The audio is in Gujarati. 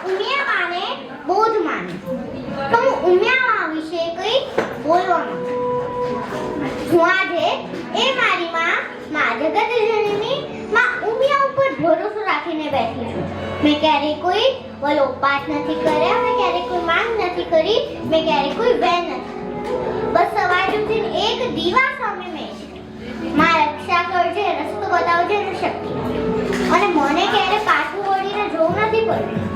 ઉમિયામાને બહુ જ માનું. તો હું ઉમિયામા વિશે કંઈ બોલવા માંગુ. હું આજે એ મારી માં જગતજનની માં ઉમિયા ઉપર ભરોસો રાખીને બેઠી છું. મેં ક્યારેય કોઈ વલોપાટ નથી કર્યા, મેં ક્યારેય કોઈ માંગ નથી કરી, મેં ક્યારેય કોઈ વેન નથી. બસ સવારે ઉઠીને એક દીવા સામે મેં માં રક્ષા કરજે, રસ્તો બતાવજે અને શક્તિ. અને મને ક્યારે પાછું વળીને જોવું નથી પડ્યું.